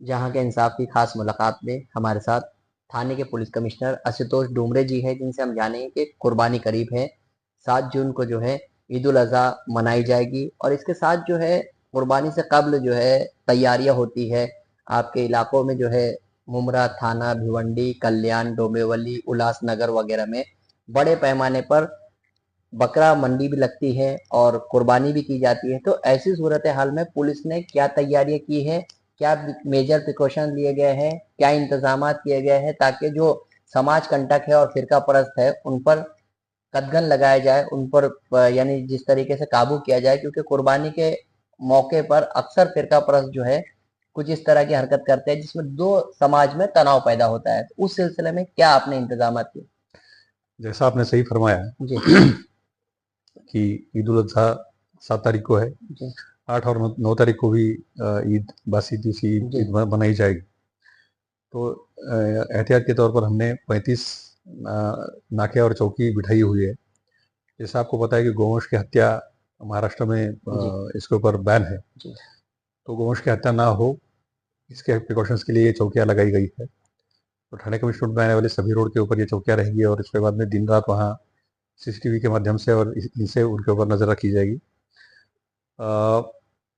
जहां के इंसाफ की खास मुलाकात में हमारे साथ थाने के पुलिस कमिश्नर आशुतोष डुमरे जी हैं, जिनसे हम जानेंगे कि कुर्बानी करीब है। 7 जून को जो है ईद उल अजहा मनाई जाएगी और इसके साथ जो है कुर्बानी से कब्ल जो है तैयारियां होती है आपके इलाकों में, जो है मुमरा थाना, भिवंडी, कल्याण, डोंबिवली, उल्लासनगर वगैरह में बड़े पैमाने पर बकरा मंडी भी लगती है और कुर्बानी भी की जाती है। तो ऐसी सूरत हाल में पुलिस ने क्या तैयारियां की है, क्या मेजर प्रिकॉशन लिए गए हैं, क्या इंतजाम किए गए हैं ताकि जो समाज कंटक है और फिरका परस्त है उन पर कदगन लगाया जाए, उन पर यानी जिस तरीके से काबू किया जाए, क्योंकि कुर्बानी के मौके पर अक्सर फिरका परस्त जो है कुछ इस तरह की हरकत करते हैं जिसमें दो समाज में तनाव पैदा होता है। तो उस सिलसिले में क्या आपने इंतजाम किए? जैसा आपने सही फरमाया जी कि ईद उल अजहा 7 तारीख को है। जी 8 और 9 तारीख को भी ईद बासी तीसरी जी ईद मनाई जाएगी। तो एहतियात के तौर पर हमने 35 नाके और चौकी बिठाई हुई है। जैसा आपको पता है कि गौवंश की हत्या महाराष्ट्र में जी इसके ऊपर बैन है। जी तो गौवंश की हत्या ना हो, इसके प्रिकॉशंस के लिए ये चौकियां लगाई गई है। तो थाने कमिश्नरेट में आने वाले सभी रोड के ऊपर ये चौकियां रहेंगी और इसके बाद में दिन रात वहाँ सीसीटीवी के माध्यम से और इनसे उनके ऊपर नजर रखी जाएगी।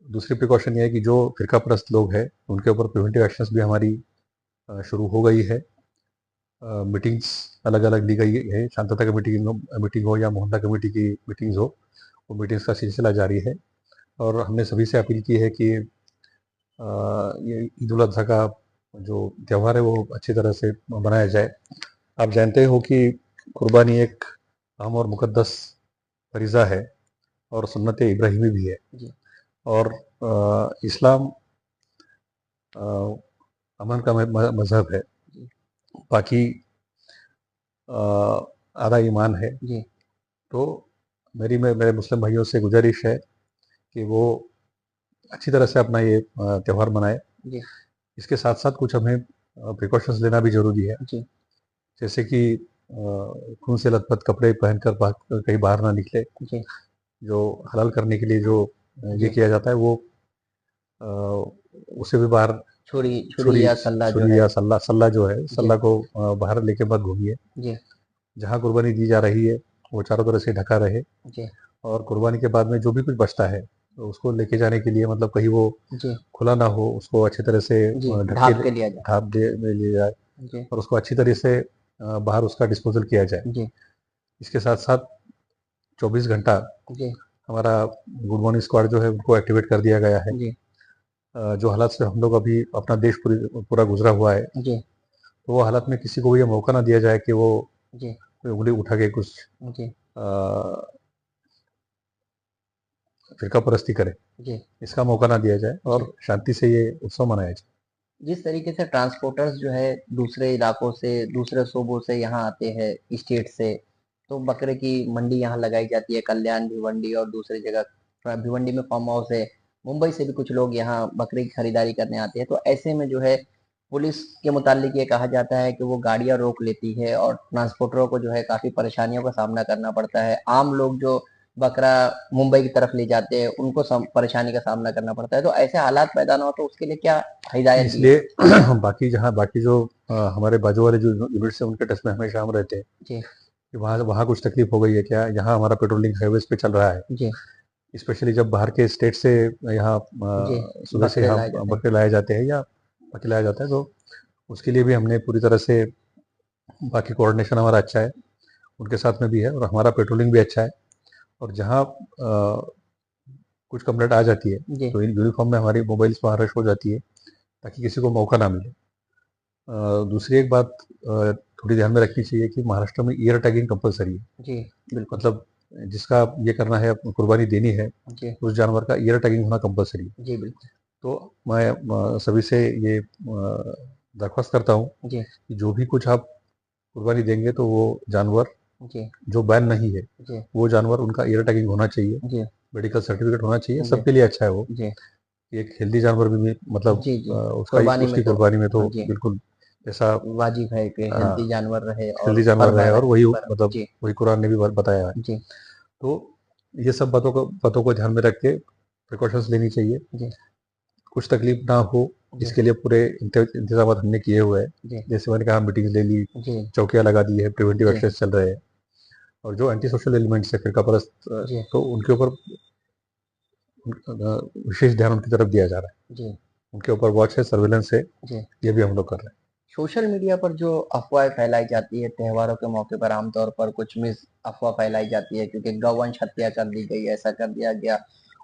दूसरी प्रिकॉशन ये है कि जो फिरका परस्त लोग हैं उनके ऊपर प्रिवेंटिव एक्शंस भी हमारी शुरू हो गई है। मीटिंग्स अलग अलग ली गई है, शांतता की मीटिंग हो या मोहल्ला कमेटी की मीटिंग्स हो, वो मीटिंग्स का सिलसिला जारी है। और हमने सभी से अपील की है कि ये ईद उल अजहा का जो त्यौहार है वो अच्छी तरह से मनाया जाए। आप जानते हो कि कुर्बानी एक अहम और मुकद्दस फरीज़ा है और सुन्नत इब्राहिमी भी है। जी और इस्लाम अमन का मज़हब है। जी बाकी आधा ईमान है। जी तो मेरे मुस्लिम भाइयों से गुजारिश है कि वो अच्छी तरह से अपना ये त्यौहार मनाएं। जी इसके साथ साथ कुछ हमें प्रिकॉशंस लेना भी ज़रूरी है। जी जैसे कि खून से लथपथ कपड़े पहनकर कहीं बाहर ना निकले। जी जो हलाल करने के लिए जो ये जी किया जाता है वो अ, उसे भी बाहर छुरी छुरी छुरी या सल्ला जो छुरी है। या सल्ला सल्ला जो है, जी सल्ला को बाहर लेके मत घूमिए। जी जहाँ कुर्बानी दी जा रही है वो चारों तरफ से ढका रहे। जी और कुर्बानी के बाद में जो भी कुछ बचता है तो उसको लेके जाने के लिए मतलब कहीं वो जी खुला ना हो, उसको अच्छी तरह से जी ढक के ढाप के लिया जाए। ढाप दे लिए जाए जी और उसको अच्छी तरह से बाहर उसका डिस्पोजल किया जाए। जी इसके साथ साथ 24 घंटा जी हमारा गुड मॉर्निंग स्क्वाड जो है उनको एक्टिवेट कर दिया गया है। जी जो हालात से हम लोग अभी अपना देश पूरा गुजरा हुआ है, जी तो वो हालात में किसी को भी ये मौका ना दिया जाए कि वो जी कोई उंगली उठा के कुछ जी फिरका परस्ती करे, जी इसका मौका ना दिया जाए जी और शांति से ये उत्सव मनाया जाए। जिस तरीके से ट्रांसपोर्टर्स जो है दूसरे इलाकों से, दूसरे सूबों से यहाँ आते हैं, स्टेट से, तो बकरे की मंडी यहाँ लगाई जाती है, कल्याण, भिवंडी और दूसरी जगह। भिवंडी में फार्म हाउस है। मुंबई से भी कुछ लोग यहाँ बकरे की खरीदारी करने आते हैं। तो ऐसे में जो है पुलिस के मुतालिक ये कहा जाता है कि वो गाड़ियां रोक लेती है और ट्रांसपोर्टरों को जो है काफी परेशानियों का सामना करना पड़ता है। आम लोग जो बकरा मुंबई की तरफ ले जाते हैं उनको परेशानी का सामना करना पड़ता है। तो ऐसे हालात पैदा ना हो तो उसके लिए क्या हिदायत दी है? इसलिए बाकी जो हमारे बाजू वाले जो यूनिट्स हैं उनके टच में हमेशा हम रहते हैं जी कि वहाँ वहाँ कुछ तकलीफ हो गई है क्या। यहाँ हमारा पेट्रोलिंग हाईवेज पे चल रहा है, जी स्पेशली जब बाहर के स्टेट से यहाँ जी सुबह से बकरे यहाँ लाए जाते हैं। बकरे लाए जाते हैं या बकरे लाया जाता है। तो उसके लिए भी हमने पूरी तरह से, बाकी कोऑर्डिनेशन हमारा अच्छा है, उनके साथ में भी है और हमारा पेट्रोलिंग भी अच्छा है। और जहाँ कुछ कंप्लेंट आ जाती है जी तो इन यूनिफॉर्म में हमारी मोबाइल्स वहाँ रश हो जाती है ताकि किसी को मौका ना मिले। दूसरी एक बात थोड़ी ध्यान में रखनी चाहिए कि महाराष्ट्र में ईयर टैगिंग कंपलसरी है। जी बिल्कुल। मतलब जिसका ये करना है, कुर्बानी देनी है, जी उस जानवर का ईयर टैगिंग होना कंपलसरी है। जी बिल्कुल। तो मैं सभी से ये दरख्वास्त करता हूँ जी कि जो भी कुछ आप कुर्बानी देंगे तो वो जानवर जी जो बैन नहीं है, जी वो जानवर उनका ईयर टैगिंग होना चाहिए, जी मेडिकल सर्टिफिकेट होना चाहिए। जी सबके लिए अच्छा है वो। जी एक हेल्दी जानवर भी मतलब जी जी उसका कुर्बानी में उसकी तो कुर्बानी में तो जी बिल्कुल ऐसा वाजिब है कि हेल्दी जानवर रहे और हेल्दी जानवर फर रहे ना और रहे वही पर। मतलब जी वही कुरान ने भी बताया है। जी तो ये सब बातों को ध्यान में रख के प्रिकॉशंस लेनी चाहिए। जी कुछ तकलीफ ना हो जी इसके लिए पूरे इंतजाम हमने किए हुए हैं। जी जैसे मैंने कहा, मीटिंग ले ली, जी चौकियां लगा दी है, प्रिवेंटिव जी एक्शन चल रहे हैं। और जो एंटी सोशल एलिमेंट्स है, फिरका परस्त, जी तो उनके ऊपर विशेष ध्यान उनकी तरफ दिया जा रहा है। जी उनके ऊपर वॉच है, सर्विलेंस है, जी। ये भी हम लोग कर रहे हैं। सोशल मीडिया पर जो अफवाहें फैलाई जाती है त्योहारों के मौके पर, आमतौर पर कुछ मिस अफवाह फैलाई जाती है क्योंकि गौवंश हत्या कर दी गई, ऐसा कर दिया गया,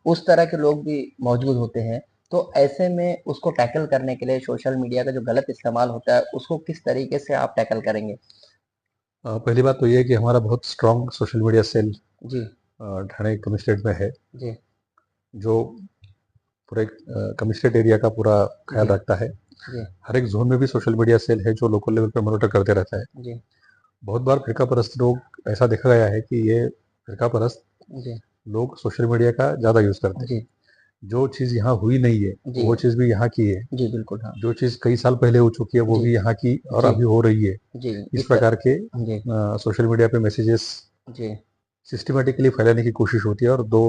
उस तरह के लोग भी मौजूद होते हैं। तो ऐसे में उसको टैकल करने के लिए सोशल मीडिया का जो गलत इस्तेमाल होता है उसको किस तरीके से आप टैकल करेंगे? पहली बात तो ये है कि हमारा बहुत स्ट्रांग सोशल मीडिया सेल जी ठाणे कमिश्नरेट में है, जी जो पूरे कमिश्नरेट एरिया का पूरा ख्याल जी रखता है। जी हर एक जोन में भी सोशल मीडिया सेल है जो लोकल लेवल पे मॉनिटर करते रहता है। जी बहुत बार फिरका परस्त लोग, ऐसा देखा गया है कि ये फिरका परस्त जी लोग सोशल मीडिया का ज़्यादा यूज़ करते हैं। जी जो चीज़ यहाँ हुई नहीं है, जी वो चीज़ भी यहाँ की है। जी बिल्कुल, हाँ। जो चीज़ कई साल पहले हो चुकी है, वो जी भी यहाँ की और जी अभी हो रही है। जी इस इस प्रकार के जी सोशल मीडिया पे मैसेजेस जी सिस्टमैटिकली फैलाने की कोशिश होती है, और दो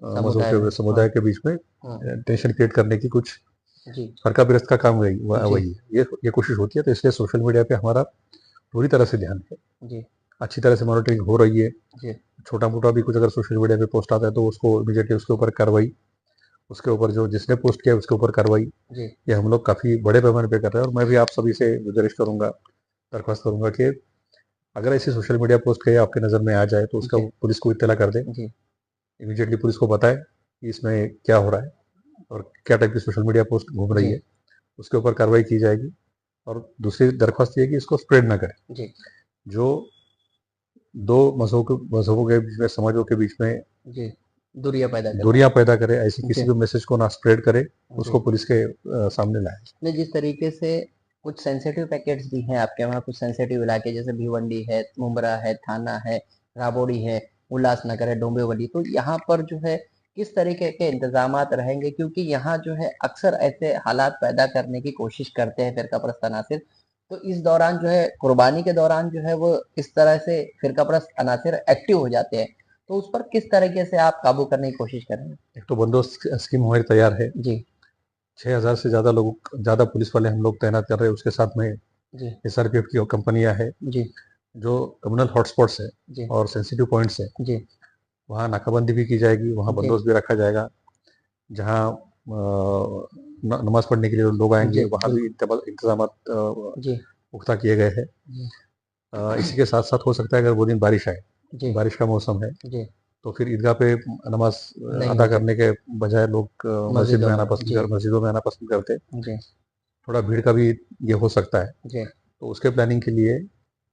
मज़हब समुदाय में, के हाँ। समुदाय के बीच में हाँ टेंशन क्रिएट करने की कुछ जी फरका-गिरफ्त का काम जी वही है। ये कोशिश होती है, तो इसलिए सोशल मीडिया पे हमारा पूरी तरह से ध्यान है। जी अच्छी तरह से मॉनिटरिंग हो रही है। जी छोटा-मोटा भी कुछ अगर सोशल मीडिया पे पोस्ट आता है, तो उसको इमीडिएटली उसके ऊपर कार्रवाई, उसके ऊपर जो जिसने पोस्ट किया है उसके ऊपर कार्रवाई, जी ये हम लोग काफ़ी बड़े पैमाने पे कर रहे हैं। और मैं भी आप सभी से गुज़ारिश करूँगा, दरख्वास्त करूँगा कि अगर ऐसी सोशल मीडिया पोस्ट कहीं आपकी नज़र में आ जाए, तो उसका जी पुलिस को इत्तला कर दें। जी इमीडिएटली पुलिस को बताएँ कि इसमें क्या हो रहा है और क्या टाइप की सोशल मीडिया पोस्ट घूम रही जी है। उसके ऊपर कार्रवाई की जाएगी। और दूसरी दरख्वास्त ये है कि इसको स्प्रेड ना करें। जी जो 2 मज़हबों के बीच में, समाजों के बीच में जी दूरियां पैदा कर रहा दूरियां पैदा करे, ऐसी है। किसी जी भी मैसेज को ना स्प्रेड करे, जी। उसको पुलिस के सामने लाएँ। नहीं, जिस तरीके से कुछ सेंसिटिव पैकेट्स भी हैं आपके वहाँ, कुछ सेंसिटिव इलाके जैसे भिवंडी है, मुंब्रा है, थाना है, राबोड़ी है, उल्लासनगर है, डोंबिवली, तो यहाँ पर जो है किस तरीके के इंतजामात रहेंगे? क्योंकि यहाँ जो है अक्सर ऐसे हालात पैदा करने की कोशिश करते हैं फिरकाप्रस्त अनासिर। तो इस दौरान जो है कुर्बानी के दौरान जो है वो इस तरह से फिरकाप्रस्त अनासिर एक्टिव हो जाते हैं। तो उस पर किस तरीके से आप काबू करने की कोशिश करेंगे? एक तो बंदोबस्त स्कीम हमारी तैयार है। जी 6000 से ज़्यादा पुलिस वाले हम लोग तैनात कर रहे हैं। उसके साथ में जी एसआरपीएफ की कंपनियां हैं, जी जो कम्युनल हॉटस्पॉट्स है जी और सेंसिटिव पॉइंट्स है, जी वहाँ नाकाबंदी भी की जाएगी, वहाँ जी बंदोबस्त भी रखा जाएगा। जहाँ नमाज पढ़ने के लिए लोग आएंगे, जी वहाँ भी बिल्कुल इंतजाम जी पुख्ता किए गए हैं। जी इसी के साथ साथ हो सकता है अगर वो दिन बारिश आए, जी बारिश का मौसम है, जी तो फिर ईदगाह पे नमाज नहीं अदा हो करने सकती के बजाय लोग मस्जिदों में। जी मस्जिदों में आना पसंद करते हैं। जी थोड़ा भीड़ का भी ये हो सकता है। जी तो उसके प्लानिंग के लिए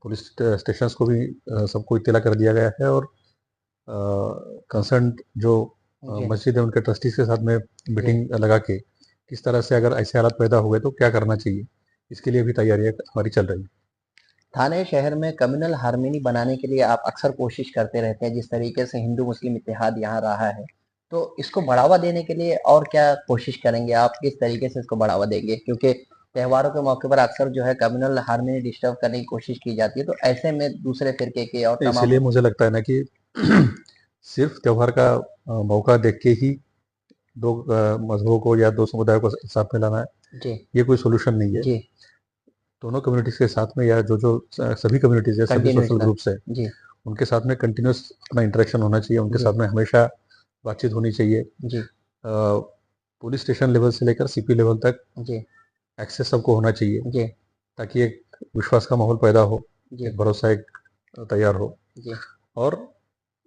पुलिस स्टेशंस को भी सबको इत्तला कर दिया गया है। और कंसर्न जो जी मस्जिद है, उनके ट्रस्टीज के साथ में जी मीटिंग लगा के किस तरह से अगर ऐसे हालात पैदा हुए तो क्या करना चाहिए, इसके लिए भी तैयारियां हमारी चल रही है। थाने शहर में कम्युनल हार्मनी बनाने के लिए आप अक्सर कोशिश करते रहते हैं, जिस तरीके से हिंदू मुस्लिम इत्तेहाद यहाँ रहा है, तो इसको बढ़ावा देने के लिए और क्या कोशिश करेंगे आप? किस तरीके से इसको बढ़ावा देंगे? क्योंकि त्योहारों के मौके पर अक्सर जो है कम्युनल हार्मनी डिस्टर्ब करने की कोशिश की जाती है, तो ऐसे में दूसरे फिरके के और तमाम। इसीलिए मुझे लगता है ना कि सिर्फ त्योहार का मौका देख के ही दो मजहबों को या दो समुदायों को साथ में लाना है, जी ये कोई सोल्यूशन नहीं है। जी दोनों कम्युनिटीज के साथ में, या जो जो सभी कम्युनिटीज है, सभी कंटिन्यूस सोशल कर। ग्रुप्स है, जी उनके साथ में कंटिन्यूस अपना इंटरेक्शन होना चाहिए, उनके जी साथ में हमेशा बातचीत होनी चाहिए। जी पुलिस स्टेशन लेवल से लेकर सीपी लेवल तक जी एक्सेस सबको होना चाहिए, जी ताकि एक विश्वास का माहौल पैदा हो, जी एक भरोसा एक तैयार हो। जी और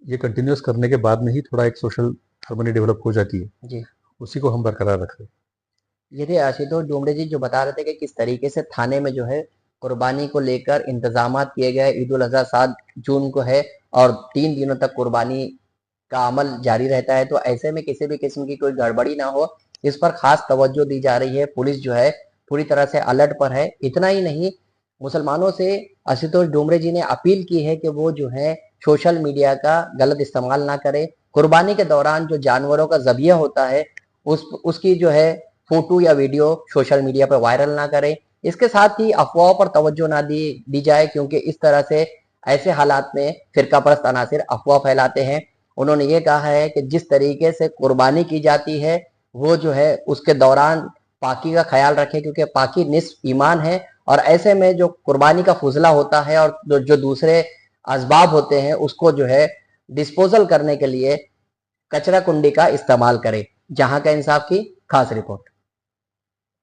ये कंटिन्यूस करने के बाद में ही थोड़ा एक सोशल हार्मनी डेवलप हो जाती है, जी। उसी को हम बरकरार रखें। ये थे आशुतोष डोमरे जी जो बता रहे थे कि किस तरीके से थाने में जो है कुर्बानी को लेकर इंतजामात किए गए। ईद उल अजहा 7 जून को है और 3 दिनों तक कुर्बानी का अमल जारी रहता है, तो ऐसे में किसी भी किस्म की कोई गड़बड़ी ना हो, इस पर खास तवज्जो दी जा रही है। पुलिस जो है पूरी तरह से अलर्ट पर है। इतना ही नहीं, मुसलमानों से आशुतोष डोमरे जी ने अपील की है कि वो जो है सोशल मीडिया का गलत इस्तेमाल ना करें। कुर्बानी के दौरान जो जानवरों का ज़बिया होता है उसकी जो है फोटो या वीडियो सोशल मीडिया पर वायरल ना करें। इसके साथ ही अफवाहों पर तवज्जो ना दी जाए, क्योंकि इस तरह से ऐसे हालात में फिरका परस्त अनासिर अफवाह फैलाते हैं। उन्होंने ये कहा है कि जिस तरीके से कुर्बानी की जाती है वो जो है उसके दौरान पाकी का ख्याल रखें, क्योंकि पाकी निस्फ ईमान है। और ऐसे में जो कुर्बानी का फुजला होता है और जो दूसरे असबाब होते हैं उसको जो है डिस्पोजल करने के लिए कचरा कुंडी का इस्तेमाल करें। जहां का इंसाफ की खास रिपोर्ट।